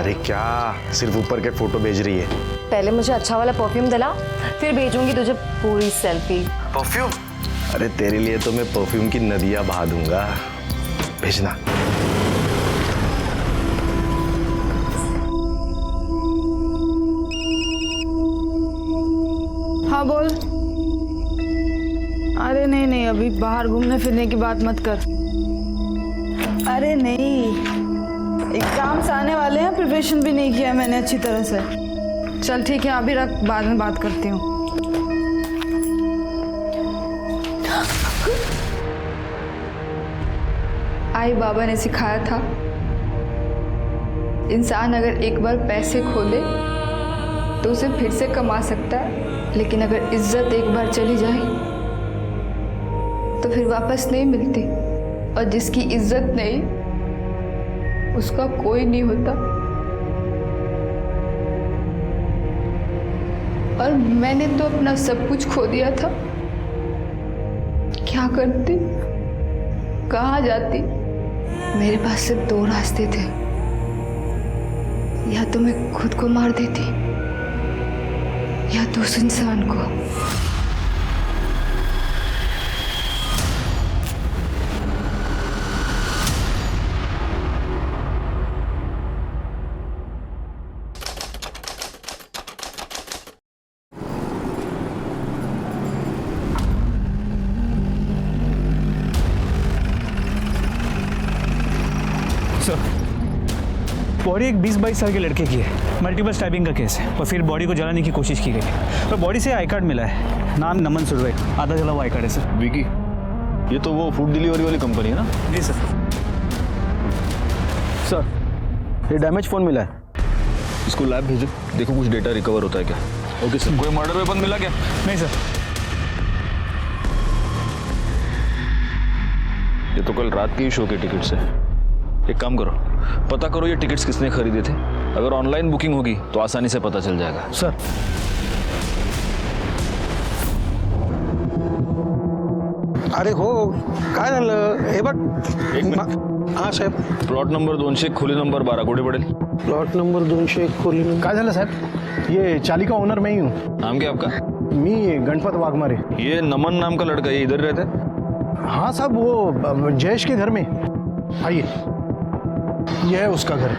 अरे क्या सिर्फ ऊपर के फोटो भेज रही है? पहले मुझे अच्छा वाला परफ्यूम दिला, फिर भेजूंगी तुझे पूरी सेल्फी। परफ्यूम? अरे तेरे लिए तो मैं परफ्यूम की नदियां बहा दूंगा, भेजना। हाँ बोल। अरे नहीं नहीं, अभी बाहर घूमने फिरने की बात मत कर। अरे नहीं, एग्जाम्स आने वाले हैं, प्रिपरेशन भी नहीं किया मैंने अच्छी तरह से। चल ठीक है, अभी रख, बाद में बात करती हूँ। आई बाबा ने सिखाया था, इंसान अगर एक बार पैसे खो दे तो उसे फिर से कमा सकता है, लेकिन अगर इज्जत एक बार चली जाए तो फिर वापस नहीं मिलती। और जिसकी इज्जत नहीं, उसका कोई नहीं होता। और मैंने तो अपना सब कुछ खो दिया था। क्या करती, कहाँ जाती? मेरे पास सिर्फ दो रास्ते थे, या तो मैं खुद को मार देती या तो उस इंसान को। बॉडी एक 20-22 साल के लड़के की है। मल्टीपल स्टैबिंग का केस है और फिर बॉडी को जलाने की कोशिश की गई है। तो बॉडी से आई कार्ड मिला है, नाम नमन सुरवे, आधा जला हुआ आई कार्ड है सर। विकी, ये तो वो फूड डिलीवरी वाली कंपनी है ना? जी सर। सर, ये डैमेज फोन मिला है, इसको लैब भेजो, देखो कुछ डेटा रिकवर होता है क्या। Okay sir. कोई मर्डर वेपन मिला क्या? नहीं सर। ये तो कल रात के ही शो के टिकट्स है। एक काम करो, पता करो ये टिकट्स किसने खरीदे थे। अगर ऑनलाइन बुकिंग होगी तो आसानी से पता चल जाएगा। सर अरे हो काय झालं हे बघ। एक मिनिट। हाँ साहेब। प्लॉट नंबर 200 खोली नंबर 12 कुठे पडेल? प्लॉट नंबर 201 खोली नंबर। काय झालं साहेब? ये चाली का ओनर मैं ही हूँ। नाम क्या आपका? मी गणपत वाघमारे। ये नमन नाम का लड़का ये इधर रहता है? हाँ साहब, वो जयेश के घर में। आइए, यह है उसका घर।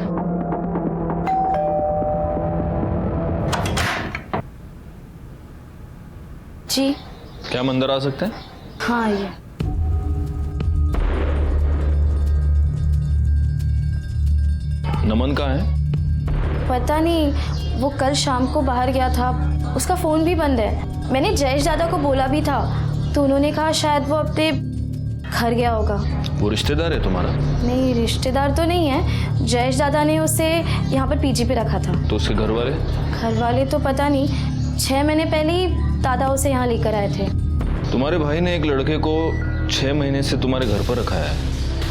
जी क्या हम अंदर आ सकते हैं? हाँ आइए। नमन कहाँ है? पता नहीं, वो कल शाम को बाहर गया था, उसका फ़ोन भी बंद है। मैंने जयेश दादा को बोला भी था तो उन्होंने कहा शायद वो अपने घर गया होगा। वो रिश्तेदार है तुम्हारा? नहीं, रिश्तेदार तो नहीं है। जयेश दादा ने उसे यहाँ पर पीजी पे रखा था। तो उसके घर वाले? घर वाले तो पता नहीं, 6 महीने पहले ही दादा उसे यहाँ लेकर आए थे। तुम्हारे भाई ने एक लड़के को 6 महीने से तुम्हारे घर पर रखा है,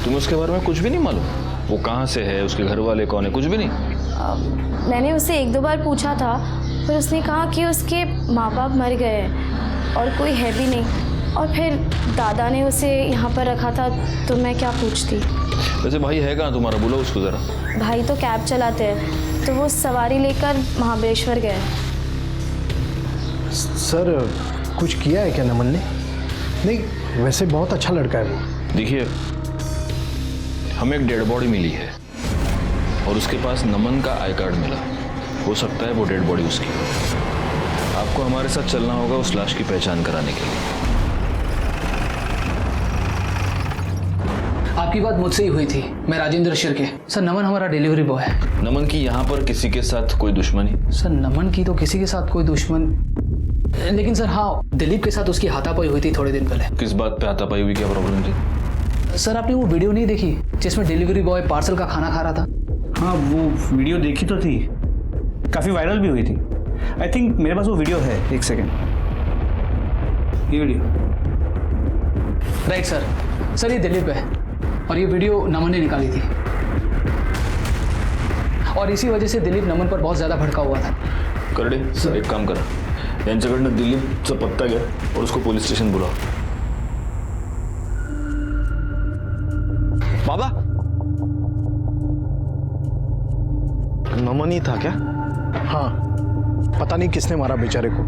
तुम्हें उसके बारे में कुछ भी नहीं मालूम? वो कहाँ से है, उसके घर वाले कौन है, कुछ भी नहीं? मैंने उससे 1-2 बार पूछा था, फिर उसने कहा कि उसके माँ बाप मर गए हैं और कोई है भी नहीं। और फिर दादा ने उसे यहाँ पर रखा था, तो मैं क्या पूछती। वैसे भाई है कहाँ तुम्हारा, बोलो उसको ज़रा। भाई तो कैब चलाते हैं, तो वो सवारी लेकर महाबलेश्वर गए। सर, कुछ किया है क्या नमन ने? नहीं, वैसे बहुत अच्छा लड़का है वो। देखिए, हमें एक डेड बॉडी मिली है और उसके पास नमन का आई कार्ड मिला। हो सकता है वो डेड बॉडी उसकी हो। आपको हमारे साथ चलना होगा उस लाश की पहचान कराने के लिए। आपकी बात मुझसे ही हुई थी, मैं राजेंद्र शिर्के। सर, नमन हमारा डिलीवरी बॉय है। नमन की यहाँ पर किसी के साथ कोई दुश्मनी? सर, नमन की तो किसी के साथ कोई दुश्मन, लेकिन सर हाँ, दिलीप के साथ उसकी हाथापाई हुई थी थोड़े दिन पहले। किस बात पे हाथापाई हुई, क्या प्रॉब्लम थी? सर, आपने वो वीडियो नहीं देखी जिसमें डिलीवरी बॉय पार्सल का खाना खा रहा था? हाँ, वो वीडियो देखी तो थी, काफ़ी वायरल भी हुई थी। आई थिंक मेरे पास वो वीडियो है, एक सेकेंड, ये वीडियो। Right sir. सर, ये दिलीप है और ये वीडियो नमन ने निकाली थी और इसी वजह से दिलीप नमन पर बहुत ज़्यादा भड़का हुआ था। करडे सर, एक काम करा, यांच्याकडनं दिलीपचा पत्ता घ्या और उसको पुलिस स्टेशन बुलाओ। बाबा, नमन ही था क्या? हाँ, पता नहीं किसने मारा बेचारे को।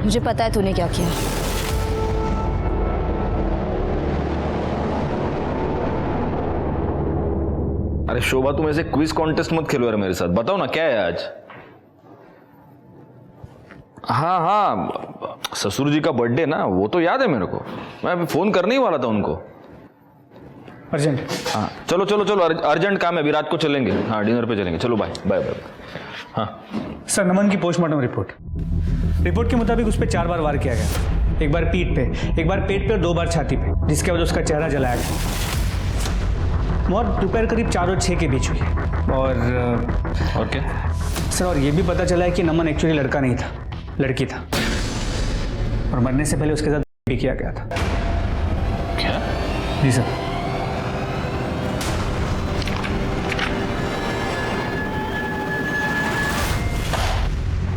मुझे पता है तूने क्या किया। अरे शोभा, तुम ऐसे क्विज कॉन्टेस्ट मत खेलो यार मेरे साथ। बताओ ना क्या है आज? हाँ हाँ, ससुर जी का बर्थडे ना, वो तो याद है मेरे को। मैं अभी फोन करने ही वाला था उनको। अर्जेंट। हाँ चलो चलो चलो, अर्जेंट काम है, अभी रात को चलेंगे। हाँ डिनर पे चलेंगे। चलो बाय बाय बाय। हाँ सर, नमन की पोस्टमार्टम रिपोर्ट के मुताबिक उस पर 4 बार वार किया गया। एक बार पीठ पे, एक बार पेट पे और 2 बार छाती पे, जिसके वजह उसका चेहरा जलाया गया। मौत दोपहर करीब 4 और 6 के बीच हुई है। और क्या सर, और ये भी पता चला है कि नमन एक्चुअली लड़का नहीं था, लड़की था, और मरने से पहले उसके साथ भी किया गया था। क्या? जी सर।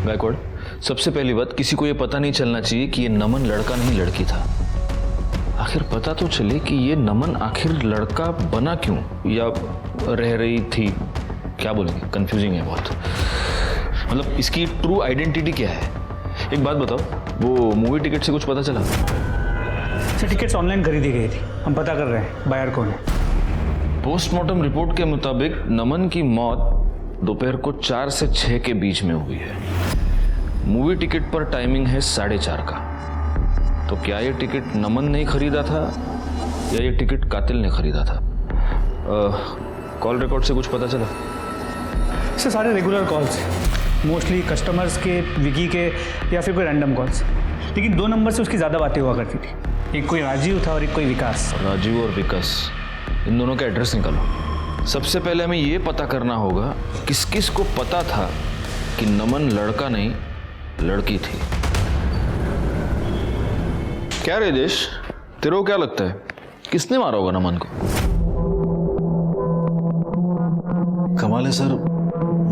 बैकवर्ड, सबसे पहली बात, किसी को ये पता नहीं चलना चाहिए कि ये नमन लड़का नहीं लड़की था। आखिर पता तो चले कि ये नमन आखिर लड़का बना क्यों, या रह रही थी, क्या बोलेंगे, कंफ्यूजिंग है बहुत। मतलब इसकी ट्रू आइडेंटिटी क्या है? एक बात बताओ, वो मूवी टिकट से कुछ पता चला? सर, टिकट्स ऑनलाइन खरीदी गई थी, हम पता कर रहे हैं बायर कौन है। पोस्टमार्टम रिपोर्ट के मुताबिक नमन की मौत दोपहर को 4 से 6 के बीच में हुई है। मूवी टिकट पर टाइमिंग है 4:30 का। तो क्या ये टिकट नमन ने खरीदा था या ये टिकट कातिल ने खरीदा था? कॉल रिकॉर्ड से कुछ पता चला? सर, सारे रेगुलर कॉल्स हैं, मोस्टली कस्टमर्स के, विकी के, या फिर कोई रैंडम कॉल्स। लेकिन 2 नंबर से उसकी ज़्यादा बातें हुआ करती थी। एक कोई राजीव था और एक कोई विकास। राजीव और विकास, इन दोनों का एड्रेस निकालो। सबसे पहले हमें ये पता करना होगा किस किस को पता था कि नमन लड़का नहीं लड़की थी। क्या रे देश, तेरे को क्या लगता है किसने मारा होगा नमन को? कमाल है सर,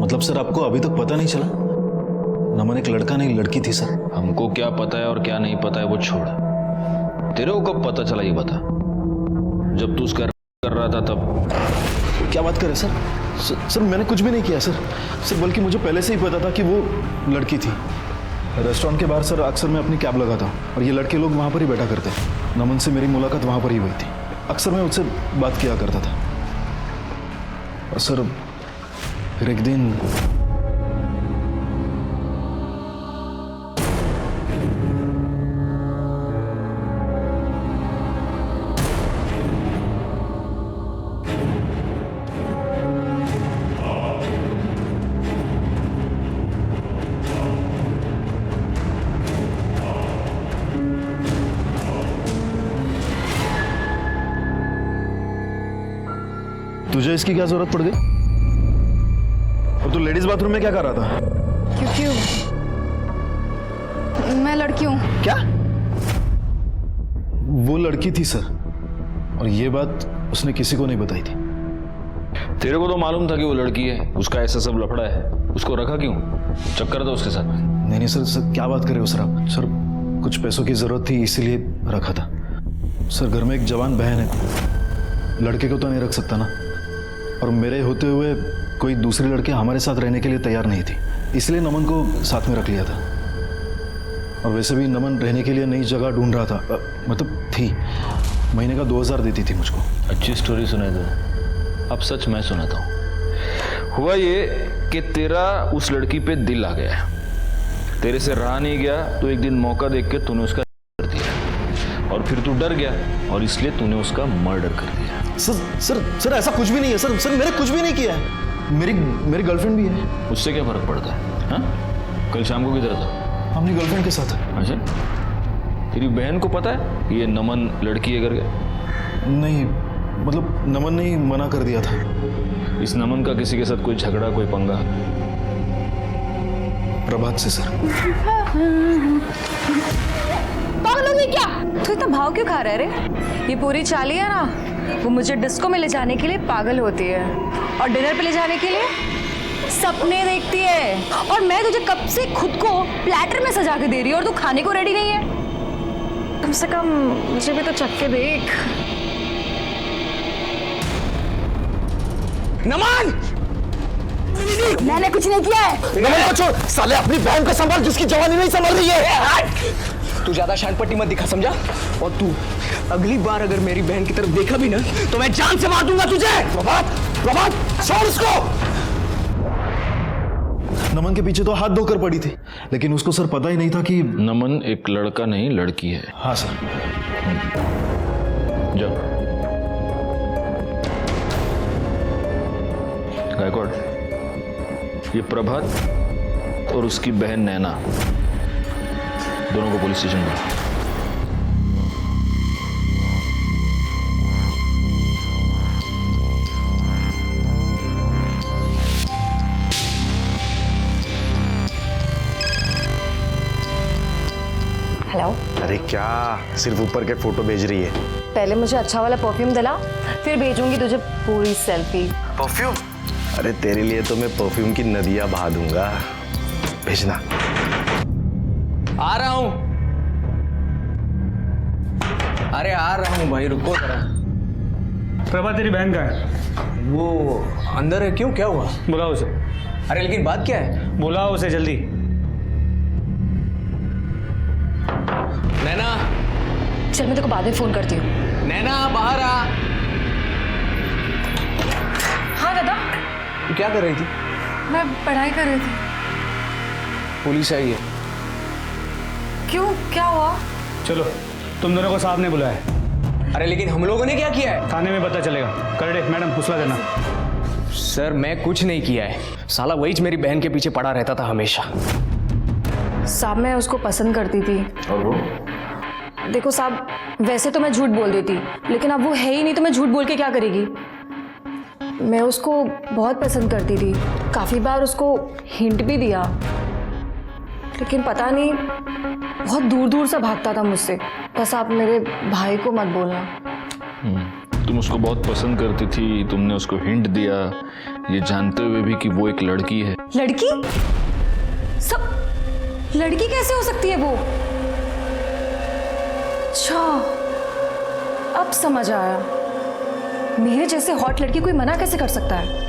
मतलब सर आपको अभी तक पता नहीं चला? नमन एक लड़का नहीं लड़की थी सर। हमको क्या पता है और क्या नहीं पता है वो छोड़, तेरे को कब पता चला ये बता। जब तू उसका कर रहा था तब? क्या बात कर रहे सर? सर मैंने कुछ भी नहीं किया सर। सर बल्कि मुझे पहले से ही पता था कि वो लड़की थी। रेस्टोरेंट के बाहर सर अक्सर मैं अपनी कैब लगाता हूँ और ये लड़के लोग वहाँ पर ही बैठा करते हैं। नमन से मेरी मुलाकात वहाँ पर ही हुई थी। अक्सर मैं उससे बात किया करता था। और सर फिर एक दिन तुझे इसकी क्या जरूरत पड़ गई? और तू लेडीज बाथरूम में क्या कर रहा था? क्यों मैं लड़की हूँ। क्या? वो लड़की थी सर, और ये बात उसने किसी को नहीं बताई थी। तेरे को तो मालूम था कि वो लड़की है, उसका ऐसा सब लफड़ा है, उसको रखा क्यों? चक्कर था उसके साथ में? नहीं सर, क्या बात कर रहे हो सर आप? सर कुछ पैसों की जरूरत थी इसीलिए रखा था। सर घर में एक जवान बहन है, लड़के को तो नहीं रख सकता ना, और मेरे होते हुए कोई दूसरी लड़की हमारे साथ रहने के लिए तैयार नहीं थी, इसलिए नमन को साथ में रख लिया था। और वैसे भी नमन रहने के लिए नई जगह ढूंढ रहा था, मतलब थी। महीने का 2000 देती थी मुझको। अच्छी स्टोरी सुनाई दो, अब सच मैं सुनाता हूँ। हुआ ये कि तेरा उस लड़की पे दिल आ गया, तेरे से रहा नहीं गया, तो एक दिन मौका देख के तूने उसका कर दिया, और फिर तू डर गया और इसलिए तूने उसका मर्डर कर दिया। सर ऐसा कुछ भी नहीं है सर। मैंने कुछ भी नहीं किया है। मेरी गर्लफ्रेंड भी है। उससे क्या फर्क पड़ता है? हाँ, कल शाम को किधर था? अपनी गर्लफ्रेंड के साथ। अच्छा, तेरी बहन को पता है ये नमन लड़की है करके? नहीं, मतलब नमन ने ही मना कर दिया था। इस नमन का किसी के साथ कोई झगड़ा, कोई पंगा? प्रभात से सर। पागल हो गई क्या? तू इतना भाव क्यों खा रहा है रे? ये पूरी चाली है ना, वो मुझे डिस्को में ले जाने के लिए पागल होती है और डिनर पे ले जाने के लिए सपने देखती है, और मैं तुझे कब से खुद को प्लेटर में सजा के दे रही हूँ और तू खाने को रेडी नहीं है। कम से कम मुझे भी तो चख के देख। नमन! मैंने कुछ नहीं किया है। नमन को छोड़, साले अपनी बहन को संभाल जिसकी जवानी नहीं संभल रही है। तू ज्यादा शानपट्टी मत दिखा, समझा? और तू अगली बार अगर मेरी बहन की तरफ देखा भी ना तो मैं जान से मार दूंगा तुझे। प्रभात, छोड़ उसको। नमन के पीछे तो हाथ धोकर पड़ी थी, लेकिन उसको सर पता ही नहीं था कि। नमन एक लड़का नहीं लड़की है। हाँ सर। जाओ। गायकवाड़, ये प्रभात और उसकी बहन नैना दोनों को पुलिस स्टेशन बुलाओ। हेलो। अरे क्या सिर्फ ऊपर के फोटो भेज रही है? पहले मुझे अच्छा वाला परफ्यूम दिला, फिर भेजूंगी तुझे पूरी सेल्फी। परफ्यूम? अरे तेरे लिए तो मैं परफ्यूम की नदियां बहा दूंगा, भेजना। आ रहा हूं। अरे आ रहा हूं भाई, रुको जरा। प्रभा तेरी बहन का है। वो अंदर है, क्यों, क्या हुआ? बुलाओ उसे। अरे लेकिन बात क्या है? बुलाओ उसे जल्दी। नैना, चल मैं तेरे को बाद में फोन करती हूँ। नैना बाहर आ। हाँ दादा। तू क्या कर रही थी? मैं पढ़ाई कर रही थी। पुलिस आई है। क्यों, क्या हुआ? चलो, तुम दोनों को साहब ने बुलाया। अरे लेकिन हम लोगों ने क्या किया है? थाने में पता चलेगा। करडे मैडम फुसला देना। सर मैं कुछ नहीं किया है, साला वही मेरी बहन के पीछे पड़ा रहता था हमेशा। साहब मैं उसको पसंद करती थी। और वो? देखो साहब, वैसे तो मैं झूठ बोल देती, लेकिन अब वो है ही नहीं तो मैं झूठ बोल के क्या करेगी। मैं उसको बहुत पसंद करती थी, काफ़ी बार उसको हिंट भी दिया, लेकिन पता नहीं बहुत दूर दूर से भागता था मुझसे। बस आप मेरे भाई को मत बोलना। तुम उसको बहुत पसंद करती थी, तुमने उसको हिंट दिया, ये जानते हुए भी कि वो एक लड़की है। लड़की? सब लड़की कैसे हो सकती है वो? अच्छा, अब समझ आया। मेरे जैसे हॉट लड़की कोई मना कैसे कर सकता है?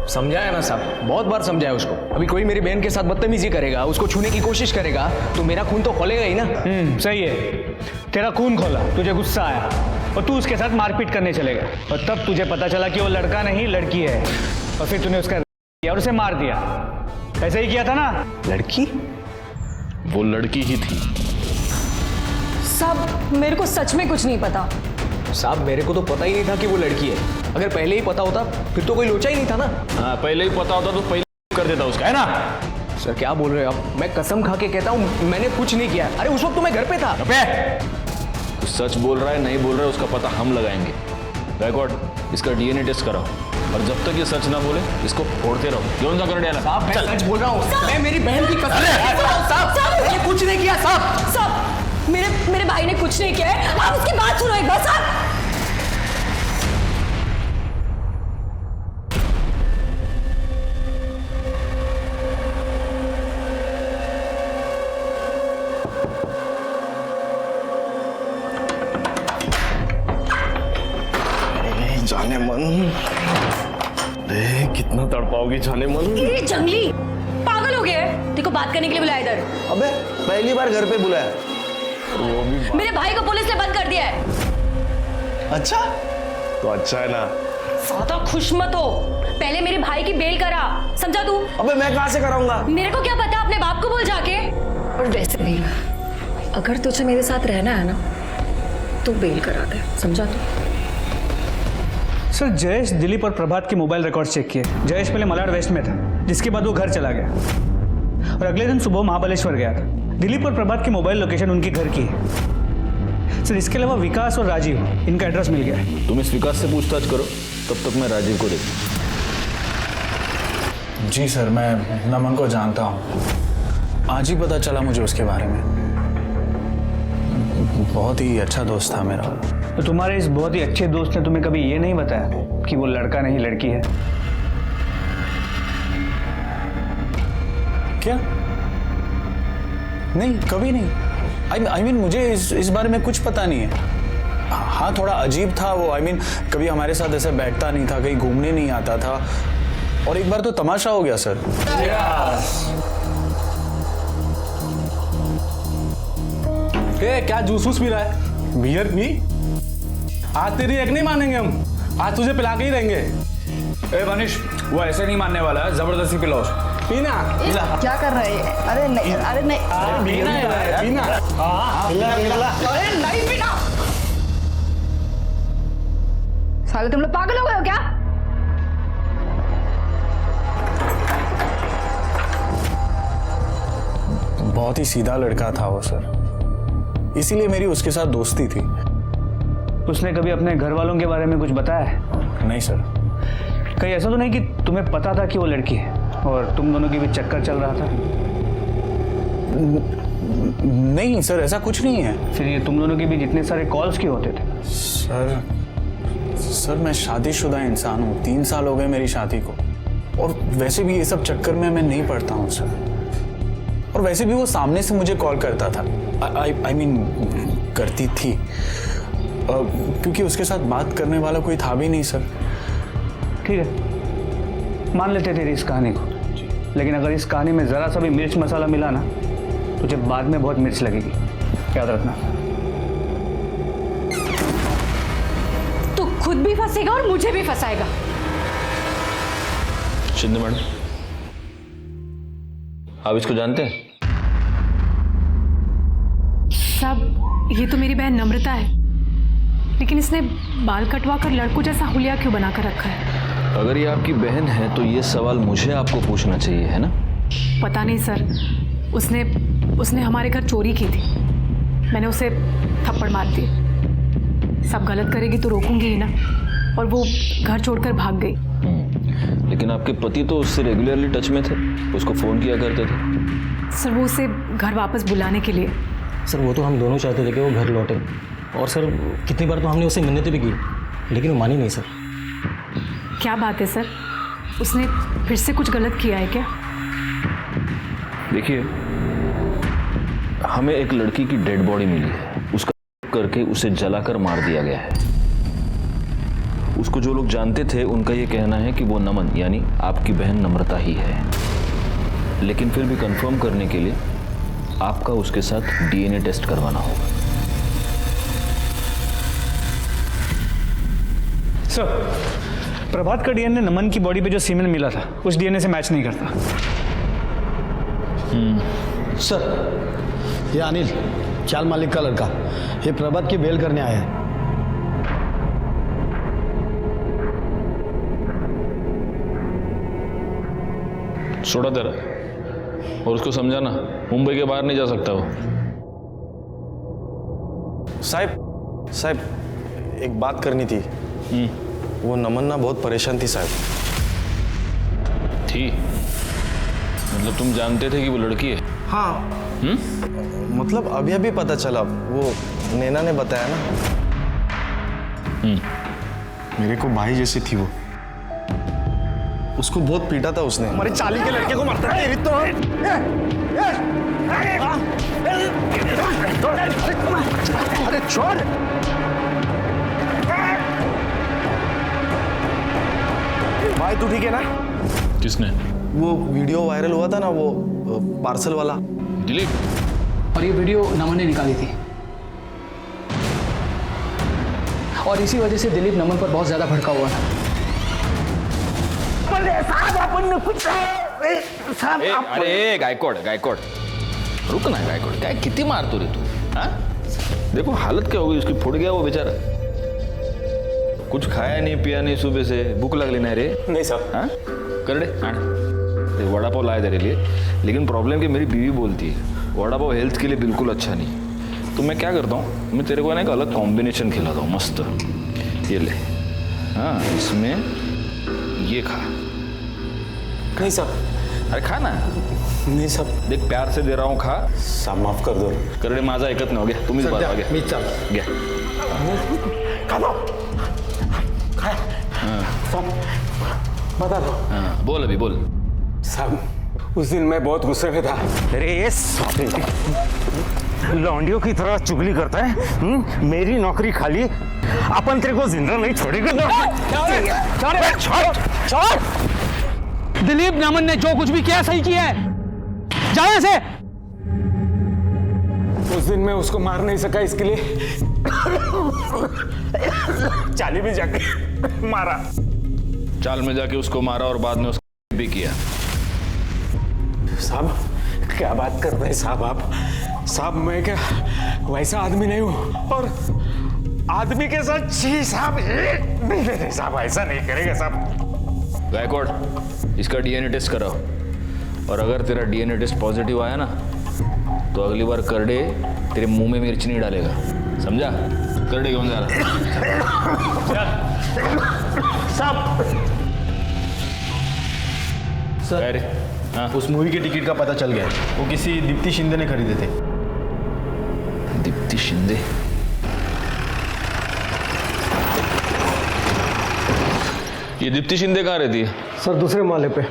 समझाया ना साहब, बहुत बार समझाया उसको। अभी कोई मेरी बहन के साथ बदतमीजी करेगा, उसको छूने की कोशिश करेगा तो मेरा खून तो खोलेगा ही ना। सही है। तेरा खून खोला, तुझे गुस्सा आया और तू उसके साथ मारपीट करने चले गया, और तब तुझे पता चला कि वो लड़का नहीं लड़की है, और फिर तूने उसका किया और उसे मार दिया। ऐसे ही किया था ना? लड़की? वो लड़की ही थी। सब मेरे को सच में कुछ नहीं पता। साहब मेरे को तो पता ही नहीं था कि वो लड़की है। अगर पहले ही पता होता फिर तो कोई लोचा ही नहीं था ना। हाँ, पहले ही पता होता तो पहले कर देता उसका, है ना? सर क्या बोल रहे हो आप? मैं कसम खा के कहता हूँ मैंने कुछ नहीं किया। अरे उस वक्त तो मैं घर पे था। तो सच बोल रहा है नहीं बोल रहा है उसका पता हम लगाएंगे। गायकवाड़, इसका डीएनए टेस्ट कराओ, और जब तक ये सच ना बोले इसको फोड़ते रहो। क्यों जा कर डाला? साहब मैं सच बोल रहा हूँ, मैं मेरी बहन की कसम साहब मैंने कुछ नहीं किया। साहब मेरे भाई ने कुछ नहीं किया है, आप उसकी बात सुनो एक बार। साहब जाने मन, अरे कितना तड़पाओगी जाने मन। ये जंगली पागल हो गया है। देखो बात करने के लिए बुलाया इधर। अबे पहली बार घर पे बुलाया। वो भी मेरे भाई को पुलिस ने बंद कर दिया है। अच्छा, तो अच्छा है ना। ज्यादा खुश मत हो, पहले मेरे भाई की बेल करा, समझा तू? अबे मैं कहाँ से कराऊंगा? मेरे को क्या पता, अपने बाप को बोल जाके। और वैसे भी अगर तुझे मेरे साथ रहना है ना तो बेल करा दे, समझा तू? सर, जयेश दिलीप और प्रभात के मोबाइल रिकॉर्ड चेक किए। जयेश पहले मलाड वेस्ट में था, जिसके बाद वो घर चला गया, और अगले दिन सुबह महाबलेश्वर गया था। दिलीप और प्रभात की मोबाइल लोकेशन उनके घर की है। सर, इसके अलावा विकास और राजीव, इनका एड्रेस मिल गया है। तुम इस विकास से पूछताछ करो, तब तक मैं राजीव को देखूं। जी सर, मैं नमन को जानता हूँ, आज ही पता चला मुझे उसके बारे में। बहुत ही अच्छा दोस्त था मेरा। तो तुम्हारे इस बहुत ही अच्छे दोस्त ने तुम्हें कभी ये नहीं बताया कि वो लड़का नहीं लड़की है? क्या? नहीं, कभी नहीं। आई मीन मुझे इस बारे में कुछ पता नहीं है। हाँ थोड़ा अजीब था वो। आई मीन कभी हमारे साथ ऐसे बैठता नहीं था, कहीं घूमने नहीं आता था, और एक बार तो तमाशा हो गया सर। क्या जूस वूस पी रहा है? बियर पी। आज तेरी एक नहीं मानेंगे हम, आज तुझे पिला के ही रहेंगे। ए मनीष, वो ऐसे नहीं मानने वाला है, जबरदस्ती पिलाओ उसको। पीना क्या कर रहे हैं? अरे नहीं, अरे नहीं, पीना है, पीना। अरे नहीं पीना। साले तुम लोग पागल हो गए हो क्या? बहुत ही सीधा लड़का था वो सर, इसीलिए मेरी उसके साथ दोस्ती थी। उसने कभी अपने घर वालों के बारे में कुछ बताया है? नहीं सर। कहीं ऐसा तो नहीं कि तुम्हें पता था कि वो लड़की है और तुम दोनों के बीच चक्कर चल रहा था? नहीं सर, ऐसा कुछ नहीं है। फिर ये तुम दोनों के बीच इतने सारे कॉल्स क्यों होते थे? सर मैं शादीशुदा इंसान हूँ, 3 साल हो गए मेरी शादी को, और वैसे भी ये सब चक्कर में मैं नहीं पड़ता हूँ सर। और वैसे भी वो सामने से मुझे कॉल करता था, आई मीन करती थी, क्योंकि उसके साथ बात करने वाला कोई था भी नहीं सर। ठीक है, मान लेते तेरी इस कहानी को, लेकिन अगर इस कहानी में जरा सा भी मिर्च मसाला मिला ना, तुझे बाद में बहुत मिर्च लगेगी, याद रखना। तू खुद भी फंसेगा और मुझे भी फंसाएगा। शिंदे मैडम, आप इसको जानते हैं? साहब, ये तो मेरी बहन नम्रता है, लेकिन इसने बाल कटवा कर लड़कों जैसा हुलिया क्यों बना कर रखा है? अगर ये आपकी बहन है तो ये सवाल मुझे आपको पूछना चाहिए, है ना? पता नहीं सर, उसने हमारे घर चोरी की थी, मैंने उसे थप्पड़ मार दिए। सब गलत करेगी तो रोकूंगी ही ना, और वो घर छोड़कर भाग गई। लेकिन आपके पति तो उससे रेगुलरली टच में थे, उसको फ़ोन किया करते थे। सर वो उसे घर वापस बुलाने के लिए। सर वो तो हम दोनों चाहते थे कि वो घर लौटे, और सर कितनी बार तो हमने उसे मिन्नतें भी की, लेकिन वो मानी नहीं सर। क्या बात है सर, उसने फिर से कुछ गलत किया है क्या? देखिए, हमें एक लड़की की डेड बॉडी मिली है, उसका करके उसे जलाकर मार दिया गया है। उसको जो लोग जानते थे उनका ये कहना है कि वो नमन यानी आपकी बहन नम्रता ही है, लेकिन फिर भी कंफर्म करने के लिए आपका उसके साथ डीएनए टेस्ट करवाना होगा। सर, प्रभात का डीएनए नमन की बॉडी पे जो सीमेंट मिला था उस डीएनए से मैच नहीं करता। सर, ये अनिल चाल मालिक का लड़का, ये प्रभात की बेल करने आया है। छोड़ा तेरा, और उसको समझाना मुंबई के बाहर नहीं जा सकता वो। साहब एक बात करनी थी। वो नमन ना बहुत परेशान थी साहब। थी? मतलब तुम जानते थे कि वो लड़की है? हाँ। मतलब अभी अभी पता चला, वो नैना ने बताया ना। मेरे को भाई जैसी थी वो। उसको बहुत पीटा था उसने। हमारे चाली के लड़के को मारता है तो। अरे छोड़। भाई तू ठीक है ना? किसने? वो वीडियो वायरल हुआ था ना, वो पार्सल वाला दिलीप। और ये वीडियो नमन ने निकाली थी, और इसी वजह से दिलीप नमन पर बहुत ज्यादा भड़का हुआ था। अरे गायकवाड रुक ना गायकवाड, काय किती मारतो रे तू? हाँ, देखो हालत क्या हो गई उसकी, फुट गया वो बेचारा। कुछ खाया नहीं पिया नहीं, सुबह से भूख लगली नहीं रे? नहीं साहब। हाँ करडे वड़ा पाव लाया तेरे लिए, लेकिन प्रॉब्लम कि मेरी बीवी बोलती है वड़ा पाव हेल्थ के लिए बिल्कुल अच्छा नहीं। तो मैं क्या करता हूँ, मैं तेरे को ना एक अलग कॉम्बिनेशन खिलाता हूँ मस्त। ये ले, हाँ इसमें ये खा। नहीं साहब। अरे खा ना। नहीं साहब। देख प्यार से दे रहा हूँ, खा। साहब माफ कर दो। करडे माझा ऐकत नाही हो गया, तुम्हीच बाळा घ्या. मी चाल घ्या. खा दो। बता दो। हाँ बोल अभी बोल. साहब उस दिन मैं बहुत गुस्से में था। अरे लौंडियों की तरह चुगली करता है। मेरी नौकरी खाली, अपन तेरे को जिंदा नहीं छोड़ेगा। छोड़। दिलीप, नमन ने जो कुछ भी किया सही किया है, जाओ यहाँ से। उस दिन मैं उसको मार नहीं सका, इसके लिए चाली में जाके मारा। चाल में जाके उसको मारा और बाद में उसको भी किया। साहब क्या बात कर रहे हैं साहब आप? साहब मैं क्या वैसा आदमी नहीं हूं, और आदमी के साथ छी साहब नहीं साहब, ऐसा नहीं करेगा साहब। गायकवाड़, इसका डीएनए टेस्ट कराओ, और अगर तेरा डीएनए टेस्ट पॉजिटिव आया ना तो अगली बार करडे तेरे मुंह में मिर्च नहीं डालेगा, समझा? करडे क्यों जा रहा? साहब सर, हाँ? उस मूवी के टिकट का पता चल गया, वो किसी दीप्ति शिंदे ने खरीदे थे। दीप्ति शिंदे? ये दीप्ति शिंदे कहाँ रहती है? सर दूसरे माले पे।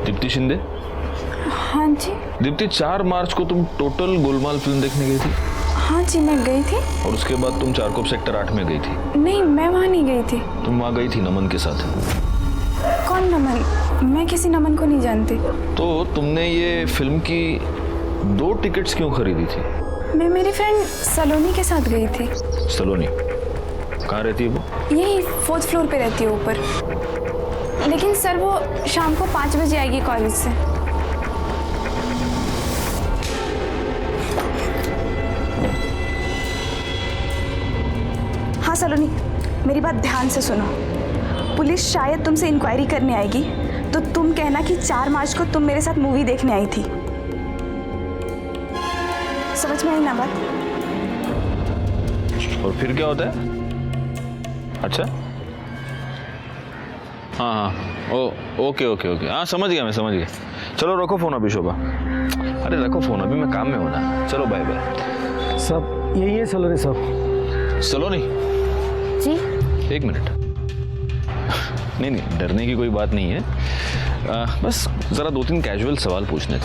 दीप्ति शिंदे? हाँ जी। दीप्ति, 4 मार्च को तुम टोटल गोलमाल फिल्म देखने गई थी? हाँ जी, मैं गई थी। और उसके बाद तुम चारकोप सेक्टर 8 में गई थी? नहीं, मैं वहाँ नहीं गई थी। तुम वहाँ गई थी नमन के साथ? कौन नमन? मैं किसी नमन को नहीं जानती। तो तुमने ये फिल्म की 2 टिकट्स क्यों खरीदी थी? मैं मेरी फ्रेंड सलोनी के साथ गई थी। सलोनी कहाँ रहती है वो? यही 4th फ्लोर पे रहती है, ऊपर। लेकिन सर वो शाम को 5 बजे आएगी कॉलेज से। हाँ सलोनी, मेरी बात ध्यान से सुनो। पुलिस शायद तुमसे इंक्वायरी करने आएगी, तो तुम कहना कि 4 मार्च को तुम मेरे साथ मूवी देखने आई थी। समझ में आई ना बात? और फिर क्या होता है? अच्छा, हाँ, ओके, हाँ समझ गया, समझ गया। चलो रखो फोन अभी शोभा। अरे रखो फोन, अभी मैं काम में हूँ ना। चलो बाय बाय। सब यही है सलोनी साहब। सलोनी जी? 1 मिनट। नहीं, डरने की कोई बात नहीं है। बस जरा 2-3 कैजुअल सवाल पूछने थे।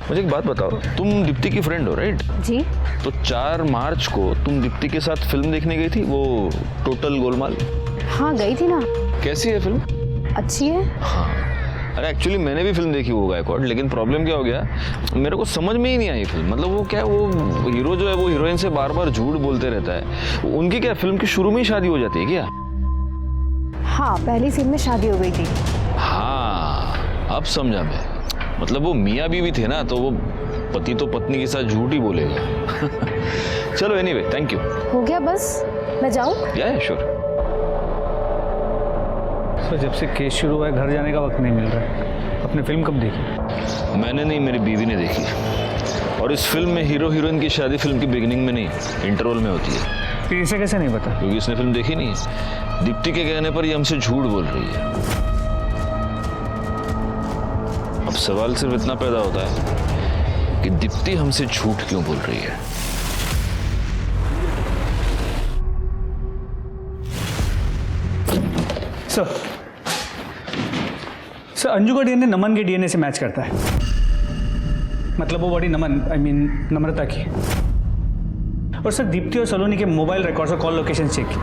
मुझे एक बात बताओ, तुम दीप्ति की फ्रेंड हो, राइट? जी। तो 4 मार्च को तुम दीप्ति के साथ फिल्म देखने गई थी, वो टोटल गोलमाल? हाँ गई थी ना। कैसी है फिल्म? अच्छी है। हाँ, अरे एक्चुअली मैंने भी फिल्म देखी वो गायकवाड़, लेकिन प्रॉब्लम क्या हो गया, मेरे को समझ में ही नहीं आई फिल्म। मतलब वो क्या, वो हीरो जो है वो हीरोइन से बार बार झूठ बोलते रहता है। उनकी क्या फिल्म की शुरू में ही शादी हो जाती है क्या? हाँ, पहली सीन में शादी हो गई थी। हाँ, अब समझा मैं। मतलब वो मियाँ बीवी थे ना, तो वो पति तो पत्नी के साथ झूठ ही बोलेगा। चलो एनीवे, थैंक यू। हो गया बस, मैं जाऊँ? या श्योर। सर जब से केस शुरू हुआ है घर जाने का वक्त नहीं मिल रहा है। आपने फिल्म कब देखी? मैंने नहीं, मेरी बीवी ने देखी। और इस फिल्म में हीरो हीरोइन की शादी फिल्म की बिगिनिंग में नहीं, इंटरवल में होती है। फिर इसे कैसे नहीं पता? क्योंकि इसने फिल्म देखी नहीं है। दीप्ति के कहने पर ये हमसे झूठ बोल रही है। अब सवाल सिर्फ इतना पैदा होता है कि दीप्ति हमसे झूठ क्यों बोल रही है। सर अंजू का डीएनए नमन के डीएनए से मैच करता है। मतलब वो बॉडी नमन, नम्रता की। और सर दीप्ति और सलोनी के मोबाइल रिकॉर्ड्स और कॉल लोकेशन चेक की।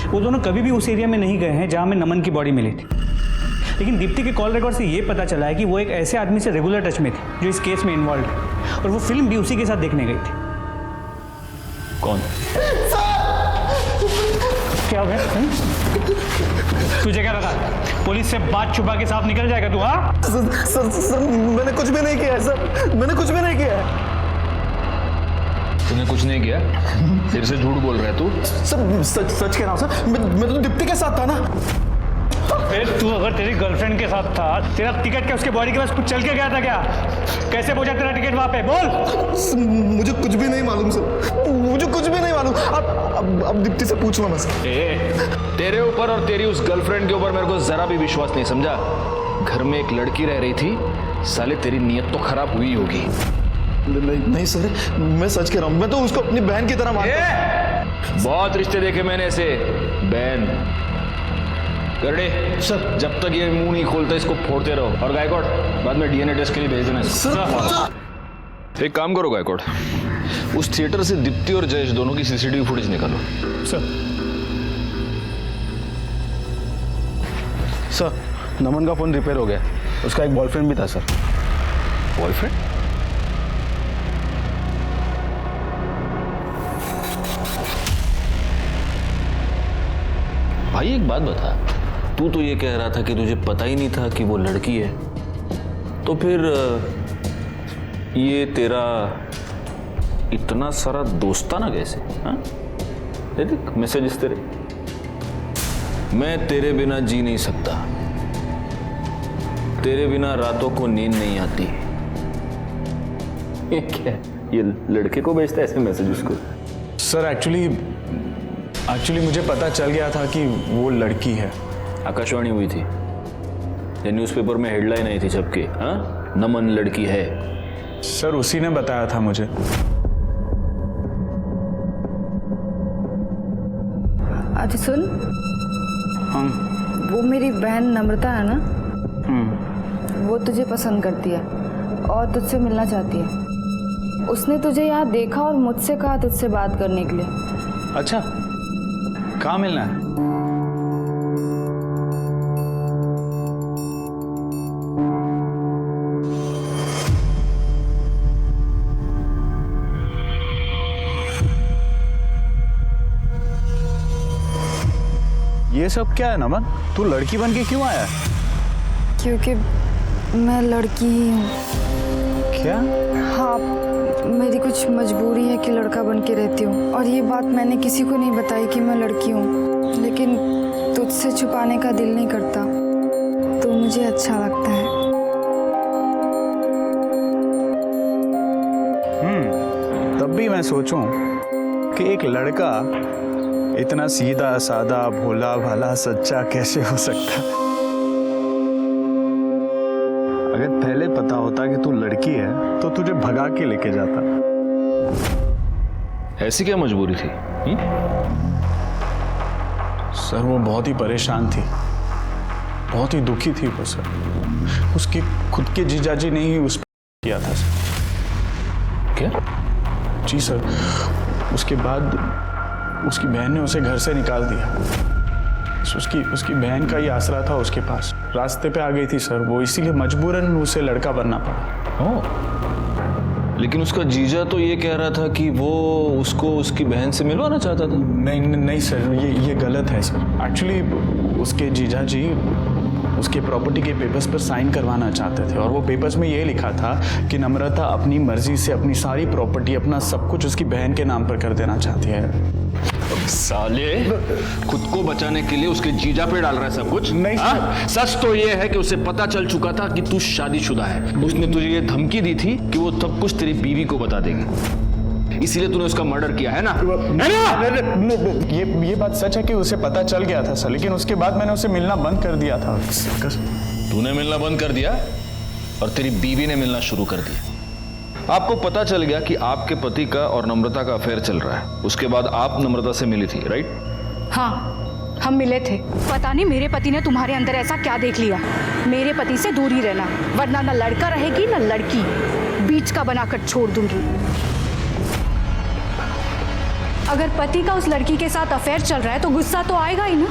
वो दोनों कभी भी उस एरिया में नहीं गए हैं जहां में नमन की बॉडी मिली थी। लेकिन दीप्ति के कॉल रिकॉर्ड से ये पता चला है कि वो एक ऐसे आदमी से रेगुलर टच में थी जो इस केस में इन्वॉल्व है, और वो फिल्म भी उसी के साथ देखने गई थी। कौन? क्या हो गया? तुझे क्या लगा पुलिस से बात छुपा के साफ निकल जाएगा तू? हाँ सर मैंने कुछ भी नहीं किया है सर, मैंने कुछ भी नहीं किया है। तूने कुछ नहीं किया? फिर से झूठ बोल रहा है तू? सर सच कह रहा हूँ सर, मैं तो दीप्ति के साथ था ना। फिर तू अगर तेरी गर्लफ्रेंड के साथ था, तेरा टिकट क्या उसके बॉडी के पास कुछ चल के गया था क्या? कैसे पहुंचा तेरा टिकट वहां पे? बोल। मुझे कुछ भी नहीं मालूम सर, मुझे कुछ भी नहीं मालूम। अब दीप्ति से पूछूंगा मैं सर। तेरे ऊपर और तेरी उस गर्लफ्रेंड के ऊपर मेरे को जरा भी विश्वास नहीं, समझा? घर में एक लड़की रह रही थी, साले तेरी नीयत तो खराब हुई होगी। नहीं सर, मैं सच कह रहा हूँ, मैं तो उसको अपनी बहन की तरह मानता हूँ। बहुत रिश्ते देखे मैंने ऐसे, बहन करड़े सर, जब तक ये मुंह नहीं खोलता इसको फोड़ते रहो। और गायकवाड़ बाद में डीएनए टेस्ट के लिए भेज देना सर। एक काम करो गायकवाड़, उस थिएटर से दीप्ति और जयेश दोनों की सीसीटीवी फुटेज निकालो। सर, नमन का फोन रिपेयर हो गया, उसका एक बॉयफ्रेंड भी था सर। बॉयफ्रेंड? भाई एक बात बता, तू तो ये कह रहा था कि तुझे पता ही नहीं था कि वो लड़की है, तो फिर ये तेरा इतना सारा दोस्ताना कैसे? हाँ, देख मैसेजेस तेरे। मैं तेरे बिना जी नहीं सकता, तेरे बिना रातों को नींद नहीं आती। ये क्या, ये लड़के को भेजता है ऐसे मैसेज उसको? सर एक्चुअली मुझे पता चल गया था कि वो लड़की है। आकाशवाणी हुई थी, ये न्यूज़पेपर में हेडलाइन आई थी सबके, हाँ, नमन लड़की है। सर उसी ने बताया था मुझे। अच्छा सुन, वो मेरी बहन नम्रता है ना, वो तुझे पसंद करती है और तुझसे मिलना चाहती है। उसने तुझे यहाँ देखा और मुझसे कहा तुझसे बात करने के लिए। अच्छा, कहाँ मिलना है? ये सब क्या है नमन? तू लड़की बन के क्यों आया? क्योंकि मैं लड़की ही हूँ। क्या? हाँ, मेरी कुछ मजबूरी है कि लड़का बन के रहती हूँ, और ये बात मैंने किसी को नहीं बताई कि मैं लड़की हूँ, लेकिन तुझसे छुपाने का दिल नहीं करता, तो मुझे अच्छा लगता है। तब भी मैं सोचूं कि एक लड़का इतना सीधा सादा भोला भाला सच्चा कैसे हो सकता? अगर पहले पता होता कि तू लड़की है तो तुझे भगा के लेके जाता। ऐसी क्या मजबूरी थी? सर वो बहुत ही परेशान थी, बहुत ही दुखी थी वो सर। उसके खुद के जीजाजी ने ही उस पर किया था सर। क्या? जी सर, उसके बाद उसकी बहन ने उसे घर से निकाल दिया। उसकी बहन का ही आसरा था उसके पास, रास्ते पे आ गई थी सर वो, इसीलिए मजबूरन उसे लड़का बनना पड़ा। लेकिन उसका जीजा तो ये कह रहा था कि वो उसको उसकी बहन से मिलवाना चाहता था। नहीं सर, ये गलत है सर। एक्चुअली उसके जीजा जी उसके प्रॉपर्टी के पेपर्स पर साइन करवाना चाहते थे, और वो पेपर्स में ये लिखा था कि नम्रता अपनी मर्जी से अपनी सारी प्रॉपर्टी, अपना सब कुछ उसकी बहन के नाम पर कर देना चाहती है। साले, खुद को बचाने के लिए उसके जीजा पे डाल रहा है सब कुछ? नहीं सच तो ये है कि उसे पता चल चुका था कि तू शादीशुदा है। उसने तुझे ये धमकी दी थी कि वो सब कुछ तेरी बीवी को बता देगी, इसीलिए तूने उसका मर्डर किया है ना? ये बात सच है कि उसे पता चल गया था सर, लेकिन उसके बाद मैंने उसे मिलना बंद कर दिया था। तूने मिलना बंद कर दिया और तेरी बीवी ने मिलना शुरू कर दिया। आपको पता चल गया कि आपके पति का और नम्रता का अफेयर चल रहा है, उसके बाद आप नम्रता से मिली थी, राइट? हाँ, हम मिले थे। पता नहीं मेरे पति ने तुम्हारे अंदर ऐसा क्या देख लिया। मेरे पति से दूर ही रहना, वरना न लड़का रहेगी न लड़की, बीच का बनाकर छोड़ दूंगी। अगर पति का उस लड़की के साथ अफेयर चल रहा है तो गुस्सा तो आएगा ही ना।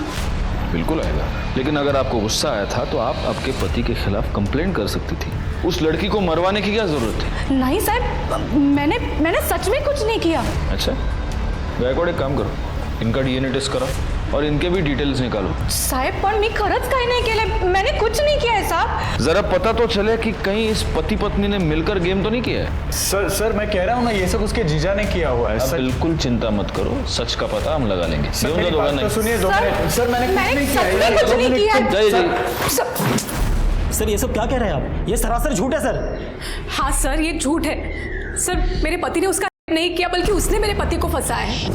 बिल्कुल आएगा, लेकिन अगर आपको गुस्सा आया था तो आप आपके पति के खिलाफ कंप्लेंट कर सकती थी। उस लड़की को मरवाने की क्या जरूरत थी? नहीं साहब, मैंने सच में कुछ नहीं किया। अच्छा, गायकवाड़ एक काम करो, इनका डीएनए टेस्ट कराओ और इनके भी डिटेल्स निकालो। साहेब पण मी खरंच काही नहीं केले, मैंने कुछ नहीं किया है साहब। जरा पता तो चले कि कहीं इस पति पत्नी ने मिलकर गेम तो नहीं किया है। सर मैं कह रहा हूँ ना, ये सब उसके जीजा ने किया हुआ है। बिल्कुल चिंता मत करो, सच का पता हम लगा लेंगे। सर मैंने कुछ नहीं किया। सर ये सब क्या कह रहे हैं आप? ये सरासर झूठ है सर। हाँ सर, ये झूठ है सर। मेरे पति ने उसका नहीं किया, बल्कि उसने मेरे पति को फंसाया है।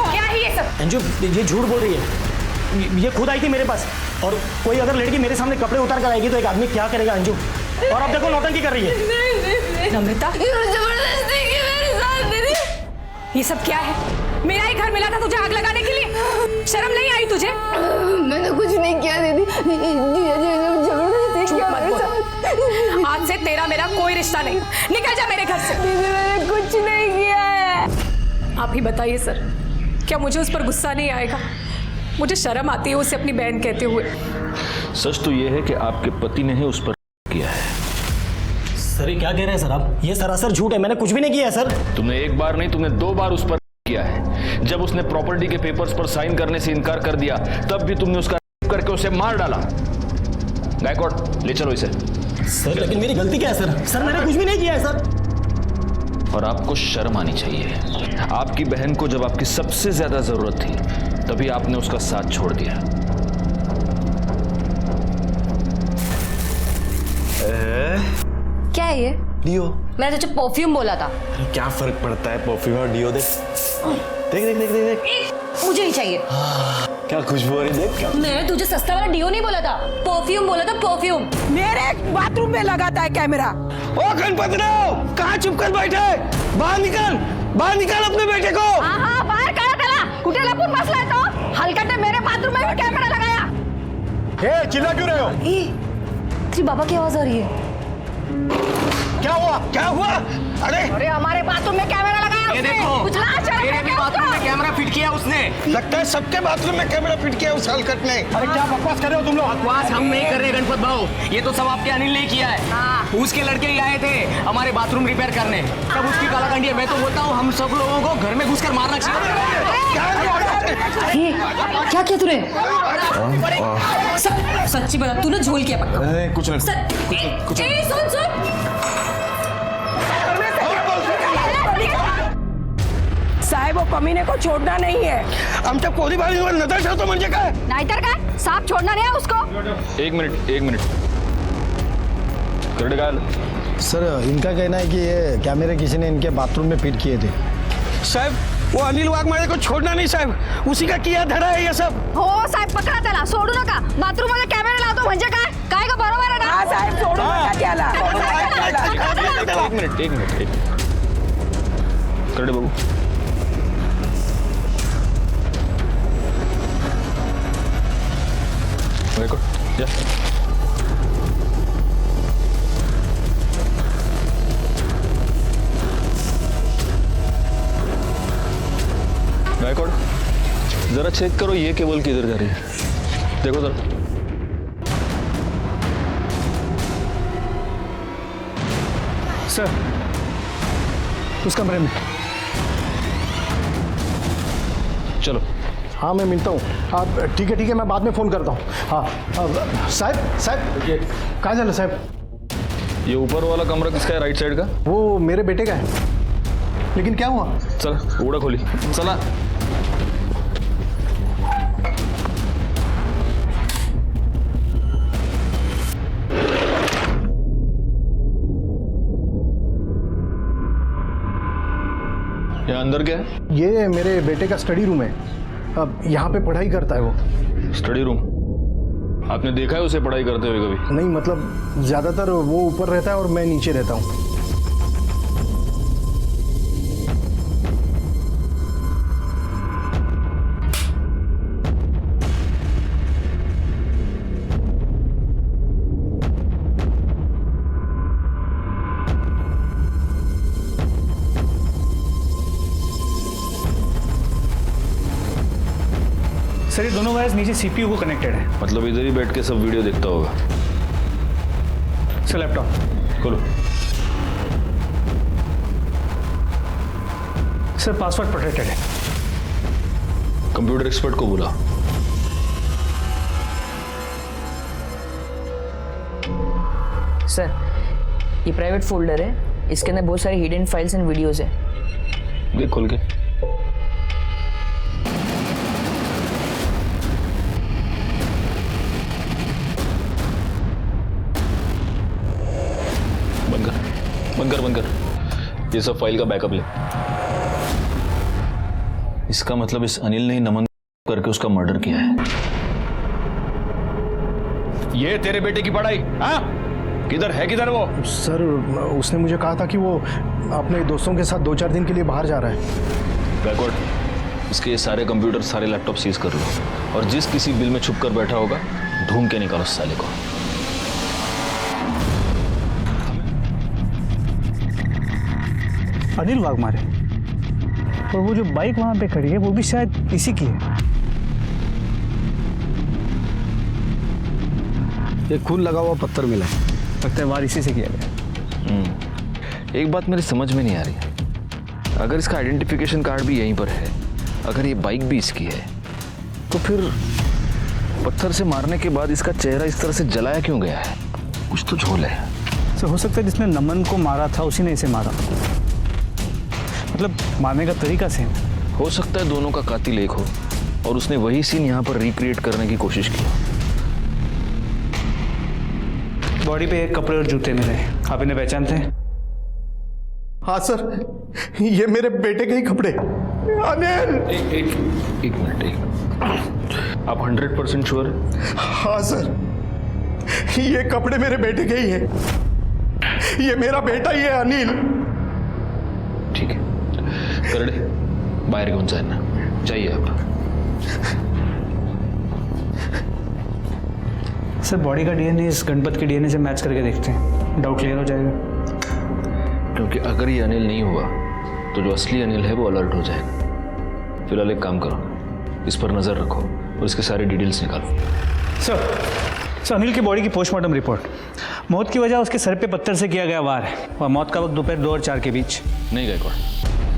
क्या है ये सब? अंजू ये झूठ बोल रही है। ये खुद आई थी मेरे पास, और कोई अगर लड़की मेरे सामने कपड़े उतार कर आएगी तो एक आदमी क्या करेगा अंजू? और अब देखो नौटंकी कर रही है। नम्रता, जबरदस्ती की मेरे साथ दीदी। ये सब क्या है? मेरा ही घर मिला था तुझे आग लगाने के लिए, शर्म नहीं आई तुझे? मैंने कुछ नहीं किया दीदी, जबरदस्ती किया मेरे साथ। आज से तेरा मेरा कोई रिश्ता नहीं, निकल जा मेरे घर से। दीदी मैंने कुछ नहीं किया है। आप ही बताइए सर, क्या मुझे उस पर गुस्सा नहीं आएगा? मुझे शर्म आती है उसे अपनी बहन कहते हुए। सच तो यह है कि आपके पति ने ही उस पर किया है। सर ये क्या कह रहे हैं सर आप? ये सरासर झूठ है, मैंने कुछ भी नहीं किया है सर। तुमने एक बार नहीं, तुमने 2 बार उस पर किया है। जब उसने प्रॉपर्टी के पेपर्स पर साइन करने से इनकार कर दिया, तब भी तुमने उसका करके उसे मार डाला। गायकवाड़, ले चलो इसे। सर लेकिन मेरी गलती क्या है सर? सर मैंने कुछ भी नहीं किया है सर। और आपको शर्म आनी चाहिए। आपकी बहन को जब आपकी सबसे ज्यादा जरूरत थी, तभी आपने उसका साथ छोड़ दिया। क्या है ये? डियो। मैंने तुझे परफ्यूम बोला था। अरे क्या फर्क पड़ता है परफ्यूम और डियो? देख देख देख देख देख, देख। मुझे नहीं चाहिए। क्या खुशबू आ रही, देख क्या। मैंने तुझे सस्ता वाला डियो नहीं बोला था, परफ्यूम बोला था, परफ्यूम। मेरे बाथरूम में लगाता है कैमरा। ओ गणपतराव, कहाँ चुप कर बैठे? बाहर निकल, बाहर निकाल अपने बेटे को। हाँ बाहर करा कुठे लपून बसलाय तो? हलकटे मेरे बाथरूम में भी कैमरा लगाया। ए, चिल्ला क्यों रहे हो? तेरी बाबा की आवाज आ रही है। क्या हुआ, क्या हुआ? अरे हमारे बाथरूम में कैमरा लगाया उसने। कुछ लाज शर्म मेरे भी बाथरूम में कैमरा फिट किया उसने। लगता है सबके बाथरूम में कैमरा फिट किया उस हलकट ने। अरे क्या बकवास कर रहे हो तुम लोग? बकवास हम नहीं कर रहे गणपत भाऊ, ये तो सब आपके अनिल ने किया है। उसके लड़के ही आए थे हमारे बाथरूम रिपेयर करने, तब उसकी कालाकंडी है। मैं तो बोलता हूँ हम सब लोगों को घर में घुसकर मारना चाहिए। क्या किया तूने? सच्ची बता, तूने झोल किया पक्का? कुछ नहीं, कुछ नहीं। सुन साहेब, वो कमीने को छोड़ना नहीं है। आमच्या पोरी बाळीवर नजर ठेवतो म्हणजे काय? नाहीतर काय, सांप छोड़ना नहीं है उसको। एक मिनट। करड़े का सर इनका कहना है कि ये कैमरे किसी ने इनके बाथरूम में फिट किए थे। साहब, वो अनिल वाघमारे को छोड़ना नहीं साहब, उसी का किया धरा है ये सब। हो साहेब, पकडा त्याला, सोडू नका। बाथरूम मध्ये कॅमेरा लावतो म्हणजे काय? काय का बरोबर आहे ना? हाँ साहेब, सोडू नका त्याला। एक मिनट। करड़े बाबू, जा। गायकवाड़, जरा चेक करो ये केबल किधर जा रही है, देखो जरा। सर उस कमरे में। चलो। हाँ मैं मिलता हूँ। आप ठीक है मैं बाद में फ़ोन करता हूँ। हाँ साहब कहाँ चले साहब? ये ऊपर वाला कमरा किसका है, राइट साइड का? वो मेरे बेटे का है। लेकिन क्या हुआ? चल उड़ा खोली, चला। यहाँ अंदर क्या है? ये मेरे बेटे का स्टडी रूम है। अब यहाँ पे पढ़ाई करता है वो। Study room? आपने देखा है उसे पढ़ाई करते हुए कभी? नहीं, मतलब ज़्यादातर वो ऊपर रहता है और मैं नीचे रहता हूँ। सर ये दोनों वायर्स नीचे सीपीयू को कनेक्टेड है। मतलब इधर ही बैठ के सब वीडियो देखता होगा। सर लैपटॉप खोलो। सर पासवर्ड प्रोटेक्टेड है। कंप्यूटर एक्सपर्ट को बुला। सर ये प्राइवेट फोल्डर है, इसके अंदर बहुत सारी हिडन फाइल्स एंड वीडियोस है। देख खोल के। बंद कर। ये सब फाइल का बैकअप ले। इसका मतलब इस अनिल ने नमन करके उसका मर्डर किया है। ये तेरे बेटे की पढ़ाई, हाँ? किधर है, किधर वो? सर उसने मुझे कहा था कि वो अपने दोस्तों के साथ 2-4 दिन के लिए बाहर जा रहा है। बैकवर्ड, इसके ये सारे कंप्यूटर, सारे लैपटॉप सीज कर लो और जिस किसी बिल में छुप कर बैठा होगा ढूंढ के निकालो उस साले को। अनिल वाघमारे, और वो जो बाइक वहां पे खड़ी है वो भी शायद इसी की है। ये खून लगा हुआ पत्थर मिला है, लगता है वार इसी से किया गया। एक बात मेरी समझ में नहीं आ रही, अगर इसका आइडेंटिफिकेशन कार्ड भी यहीं पर है, अगर ये बाइक भी इसकी है, तो फिर पत्थर से मारने के बाद इसका चेहरा इस तरह से जलाया क्यों गया है? कुछ तो झोल है। सर हो सकता है जिसने नमन को मारा था उसी ने इसे मारा, मतलब मारने का तरीका सेम। हो सकता है दोनों का कातिल एक हो और उसने वही सीन यहाँ पर रिक्रिएट करने की कोशिश की। बॉडी पे एक कपड़े और जूते मिले, आप इन्हें पहचानते हैं? हाँ सर, ये मेरे बेटे के ही कपड़े। अनिल! एक मिनट। आप 100% श्योर? हाँ सर, ये कपड़े मेरे बेटे के ही हैं। ये मेरा बेटा ही है अनिल। ठीक है, करड़े बाहर घेऊन जाना चाहिए आप। सर बॉडी का डीएनए इस गणपत के डीएनए से मैच करके देखते हैं, डाउट क्लियर हो जाएगा। क्योंकि अगर ये अनिल नहीं हुआ तो जो असली अनिल है वो अलर्ट हो जाएगा। फिलहाल एक काम करो, इस पर नजर रखो और इसके सारे डिटेल्स निकालो। सर अनिल की बॉडी की पोस्टमार्टम रिपोर्ट, मौत की वजह उसके सर पे पत्थर से किया गया वार है और मौत का वक्त दोपहर 2 और 4 के बीच। नहीं गायकवाड़,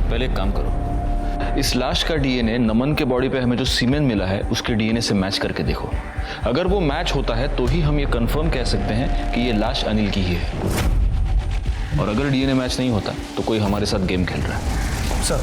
पहले एक काम करो, इस लाश का डीएनए नमन के बॉडी पे हमें जो सीमेन मिला है उसके डीएनए से मैच करके देखो। अगर वो मैच होता है तो ही हम ये कंफर्म कह सकते हैं कि ये लाश अनिल की ही है, और अगर डीएनए मैच नहीं होता तो कोई हमारे साथ गेम खेल रहा है। सर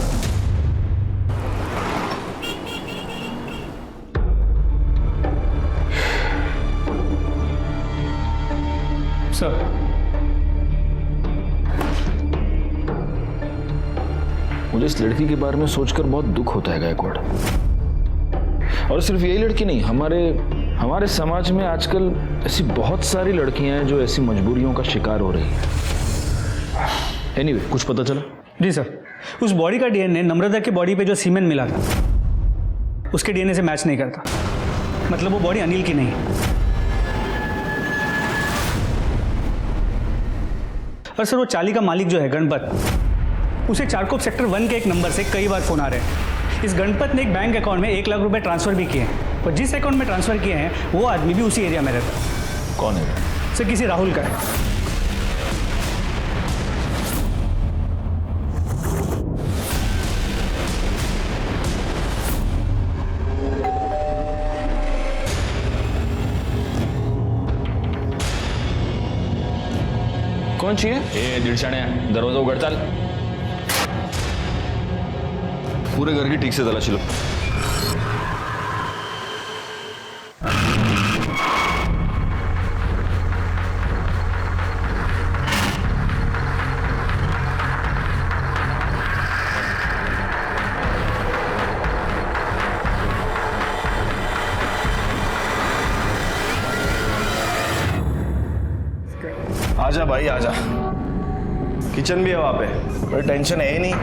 मुझे इस लड़की के बारे में सोचकर बहुत दुख होता है गायकवाड़। और सिर्फ यही लड़की नहीं, हमारे समाज में आजकल ऐसी बहुत सारी लड़कियां हैं जो ऐसी मजबूरियों का शिकार हो रही हैं। एनीवे, कुछ पता चला? जी सर, उस बॉडी का डीएनए नम्रता के बॉडी पे जो सीमेन मिला था उसके डीएनए से मैच नहीं करता, मतलब वो बॉडी अनिल की नहीं है। और सर वो चाली का मालिक जो है गणपत, उसे चारकोप सेक्टर 1 के एक नंबर से कई बार फोन आ रहे हैं। इस गणपत ने एक बैंक अकाउंट में 1 लाख रुपए ट्रांसफर भी किए हैं, और जिस अकाउंट में ट्रांसफर किए हैं वो आदमी भी उसी एरिया में रहता है। कौन है? सर किसी राहुल का है। कौन चाहिए? ए दिड़शाण्या, दरवाजा उघड चाल। पूरे घर की ठीक से तलाशी लो। आजा भाई आजा, किचन भी है वहां पे, कोई टेंशन है ही नहीं।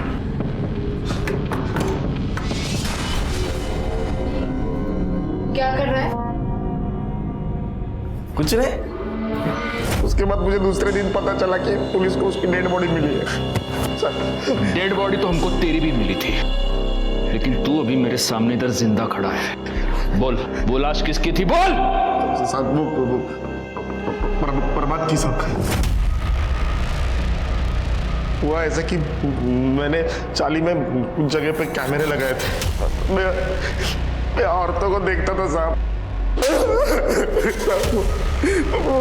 क्या कर रहा है? कुछ नहीं। उसके बाद मुझे दूसरे दिन पता चला कि पुलिस को उसकी डेड बॉडी मिली है। डेड बॉडी तो हमको तेरी भी मिली थी, लेकिन तू अभी मेरे सामने इधर जिंदा खड़ा है। बोल, वो लाश किसकी थी? बोल। प्रभात की सब हुआ ऐसा कि मैंने चाली में कुछ जगह पे कैमरे लगाए थे। मैं औरतों को देखता था साहब।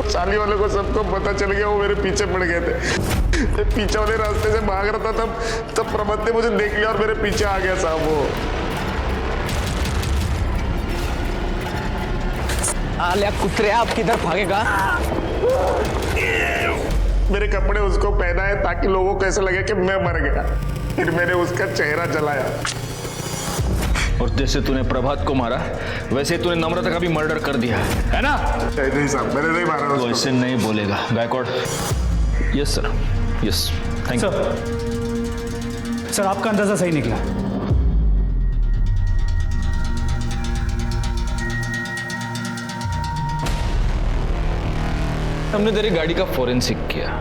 चाली वाले को सबको पता चल गया, वो मेरे पीछे पड़ गए थे। पीछे वाले रास्ते से भाग रहा था, तब प्रभात ने मुझे देख लिया और मेरे पीछे आ गया साहब। वो आलिया कुतरे, आप किधर भागेगा? मेरे कपड़े उसको पहनाए ताकि लोगों को ऐसा लगे कि मैं मर गया। फिर मैंने उसका चेहरा जलाया। और जैसे तूने प्रभात को मारा वैसे तूने नम्रता का भी मर्डर कर दिया है ना? नहीं साहब, मैंने नहीं मारा तो ऐसे नहीं बोलेगा Gaikwad. Yes sir, yes, thank you sir. आपका अंदाजा सही निकला। हमने तेरी गाड़ी का फोरेंसिक किया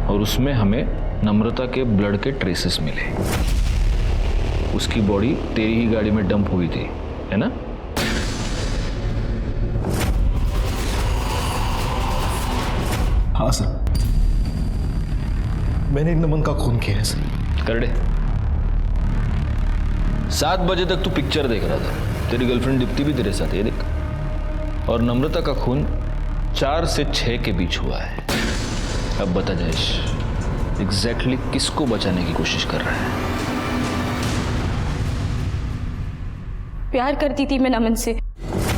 और उसमें हमें नम्रता के ब्लड के ट्रेसेस मिले। उसकी बॉडी तेरी ही गाड़ी में डंप हुई थी, है ना? हाँ सर, मैंने नमन का खून किया है सर। करडे 7 बजे तक तू पिक्चर देख रहा था, तेरी गर्लफ्रेंड दीप्ति भी तेरे साथ है, देख। और नम्रता का खून 4 से 6 के बीच हुआ है। अब बता जयेश, एग्जैक्टली किसको बचाने की कोशिश कर रहा है? प्यार करती थी मैं नमन से,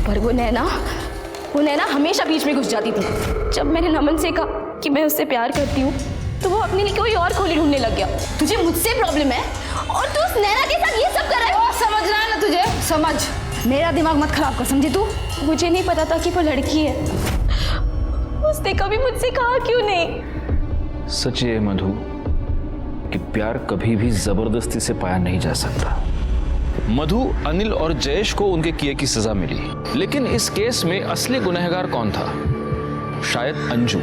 पर वो नैना हमेशा बीच में घुस जाती थी। जब मैंने नमन से कहा कि मैं उससे प्यार करती हूँ तो वो अपने लिए कोई और खोली ढूंढने लग गया। तुझे मुझसे प्रॉब्लम है और तू उस नैना के साथ ये सब कर रहा है। समझ रहा है ना तुझे? समझ, मेरा दिमाग मत खराब कर, समझी तू? मुझे नहीं पता था कि वो लड़की है। उसने कभी मुझसे कहा क्यों नहीं? सच ये मधु कि प्यार कभी भी जबरदस्ती से पाया नहीं जा सकता। मधु, अनिल और जयेश को उनके किए की सजा मिली, लेकिन इस केस में असली गुनहगार कौन था? शायद अंजू,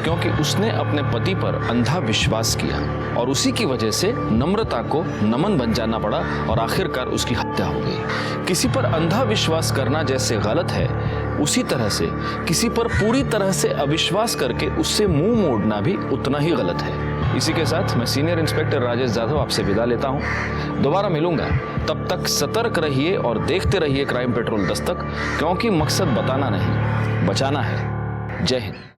क्योंकि उसने अपने पति पर अंधा विश्वास किया और उसी की वजह से नम्रता को नमन बन जाना पड़ा और आखिरकार उसकी हत्या हो गई। किसी पर अंधा विश्वास करना जैसे गलत है, उसी तरह से किसी पर पूरी तरह से अविश्वास करके उससे मुंह मोड़ना भी उतना ही गलत है। इसी के साथ मैं सीनियर इंस्पेक्टर राजेश जाधव आपसे विदा लेता हूं। दोबारा मिलूंगा, तब तक सतर्क रहिए और देखते रहिए क्राइम पेट्रोल दस्तक, क्योंकि मकसद बताना नहीं, बचाना है। जय हिंद।